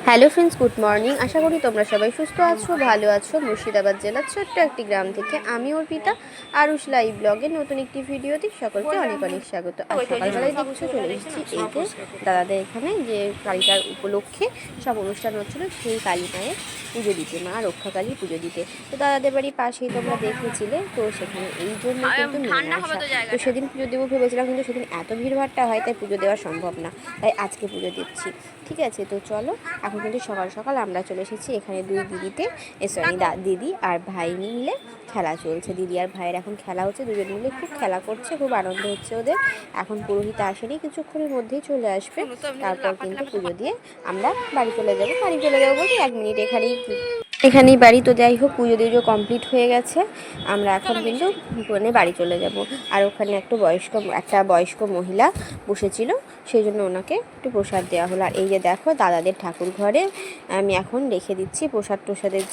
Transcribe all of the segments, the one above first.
Hello friends, good morning. আশা করি তোমরা সবাই সুস্থ আছো, ভালো আছো। মুর্শিদাবাদ জেলার ছোট্ট একটি গ্রাম থেকে আমি অর্পিতা আরুষ লাইভ ব্লগে নতুন একটি ভিডিওতে সকলকে অনেক অনেক স্বাগত। আর সকালবেলায় দেখছো চলে এসেছি এই যে দাদাদের এখানে যে কালীটার উপলক্ষে সব অনুষ্ঠান হচ্ছিলো, সেই কালী মায়ের পুজো দিতে, মা রক্ষাকালী পুজো দিতে। তো দাদাদের বাড়ির পাশেই তোমরা দেখেছিলে, তো সেখানে এই জন্য কিন্তু মেন আসা। তো সেদিন পুজো দেবো ভেবেছিলাম, কিন্তু সেদিন এত ভিড়ভাড়টা হয় তাই পুজো দেওয়া সম্ভব না, তাই আজকে পুজো দিচ্ছি। ঠিক আছে, তো চলো। এখন কিন্তু সকাল সকাল আমরা চলে এসেছি এখানে দুই দিদিতে, দিদি আর ভাই মিলে খেলা চলছে। দিদি আর ভাইয়ের এখন খেলা হচ্ছে, দুজন মিলে খুব খেলা করছে, খুব আনন্দ হচ্ছে ওদের। এখন পুরোহিত আসেনি, কিছুক্ষণের মধ্যেই চলে আসবে। তারপর কিন্তু পুজো দিয়ে আমরা বাড়ি চলে যাবো। বলতে 1 মিনিট এখানেই বাড়ি। তো যাই হোক, পুজো দিয়ে কমপ্লিট হয়ে গেছে, আমরা এখন কিন্তু বাড়ি চলে যাব। আর ওখানে একটা বয়স্ক মহিলা বসেছিল, সেই জন্য ওনাকে একটু প্রসাদ দেওয়া হলো। আর এই যে দেখো দাদাদের ঠাকুর ঘরে আমি এখন রেখে দিচ্ছি প্রসাদের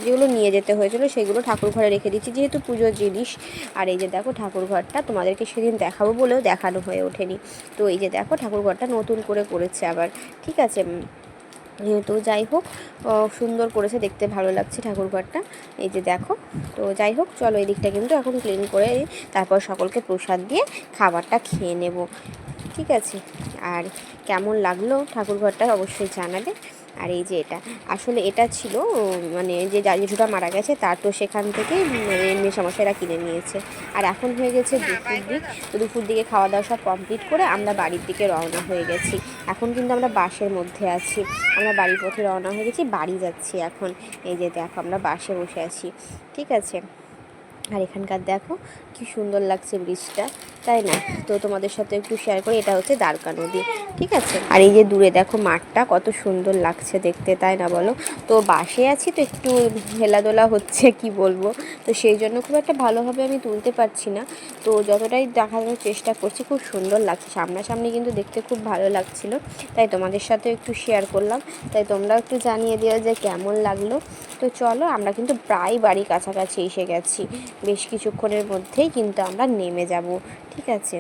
যেগুলো নিয়ে যেতে হয়েছিল সেগুলো ঠাকুর ঘরে রেখে দিচ্ছি, যেহেতু পুজোর জিনিস। আর এই যে দেখো ঠাকুর ঘরটা তোমাদেরকে সেদিন দেখাবো বলেও দেখানো হয়ে ওঠেনি। তো এই যে দেখো ঠাকুর ঘরটা নতুন করে করেছে আবার। ঠিক আছে, তো যাই হোক, সুন্দর করেছে, দেখতে ভালো লাগছে ঠাকুর ঘরটা। এই যে দেখো, তো যাই হোক চলো, এই দিকটা কিন্তু এখন ক্লিন করে তারপর সকলকে প্রসাদ দিয়ে খাবারটা খেয়ে নেব। ঠিক আছে, আর কেমন লাগলো ঠাকুর ঘরটা অবশ্যই জানাবে। আর এই যে আসলে এটা ছিল মানে যে জেঠুটা মারা গেছে তার, তো সেখান থেকে মেয়েসমশাইরা কিনে নিয়েছে। আর এখন হয়ে গেছে দুপুর দিকে খাওয়া দাওয়া সব কমপ্লিট করে আমরা বাড়ির দিকে রওনা হয়ে গেছি। এখন কিন্তু আমরা বাসের মধ্যে আছি, আমরা বাড়ির পথে রওনা হয়ে গেছি, বাড়ি যাচ্ছি এখন। এই যে দেখো আমরা বাসে বসে আছি। ঠিক আছে, আর এখানকার দেখো কি সুন্দর লাগছে ব্রিজটা, তাই না? তো তোমাদের সাথে একটু শেয়ার করি, এটা হচ্ছে দ্বারকা নদী। ঠিক আছে, আর এই যে দূরে দেখো মাঠটা কত সুন্দর লাগছে দেখতে, তাই না বলো? তো বাসে আছি তো একটু হেলাদোলা হচ্ছে, কি বলবো, তো সেই জন্য খুব একটা ভালোভাবে আমি তুলতে পারছি না। তো যতটাই দেখানোর চেষ্টা করছি, খুব সুন্দর লাগছে সামনাসামনি, কিন্তু দেখতে খুব ভালো লাগছিল, তাই তোমাদের সাথে একটু শেয়ার করলাম। তাই তোমরাও একটু জানিয়ে দিও যে কেমন লাগলো। তো চলো, আমরা কিন্তু প্রায় বাড়ি কাছাকাছি এসে গেছি, বেশ কিছুক্ষণের মধ্যেই কিন্তু আমরা নেমে যাব। ঠিক আছে,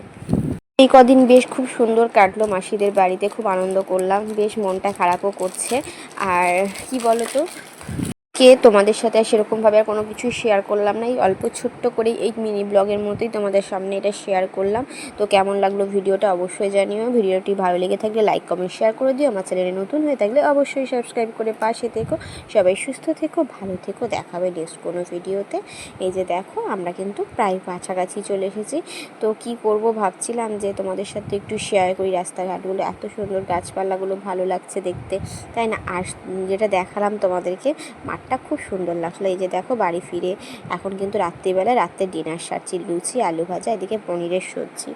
এই কদিন বেশ খুব সুন্দর কাটলো মাসিদের বাড়িতে, খুব আনন্দ করলাম, বেশ মনটা খারাপও করছে। আর কি বলো তো, তোমাদের সাথে সেরকমভাবে আর কোনো কিছুই শেয়ার করলাম না, এই অল্প ছোট্ট করে এই মিনি ব্লগের মতোই তোমাদের সামনে এটা শেয়ার করলাম। তো কেমন লাগলো ভিডিওটা অবশ্যই জানিও। ভিডিওটি ভালো লেগে থাকলে লাইক কমেন্ট শেয়ার করে দিও। আমার চ্যানেলে নতুন হয়ে থাকলে অবশ্যই সাবস্ক্রাইব করে পাশে থেকো। সবাই সুস্থ থেকো, ভালো থেকো, দেখাবে নেক্সট কোনো ভিডিওতে। এই যে দেখো আমরা কিন্তু প্রায় কাছাকাছি চলে এসেছি। তো কি করব ভাবছিলাম যে তোমাদের সাথে একটু শেয়ার করি, রাস্তাঘাটগুলো এত সুন্দর, গাছপালাগুলো ভালো লাগছে দেখতে, তাই না? আর যেটা দেখালাম তোমাদেরকে, মাঠটা খুব সুন্দর লাগলো। এই যে দেখো বাড়ি ফিরে এখন কিন্তু রাত্রের ডিনার সারছি, লুচি, আলু ভাজা, এদিকে পনিরের সবজি।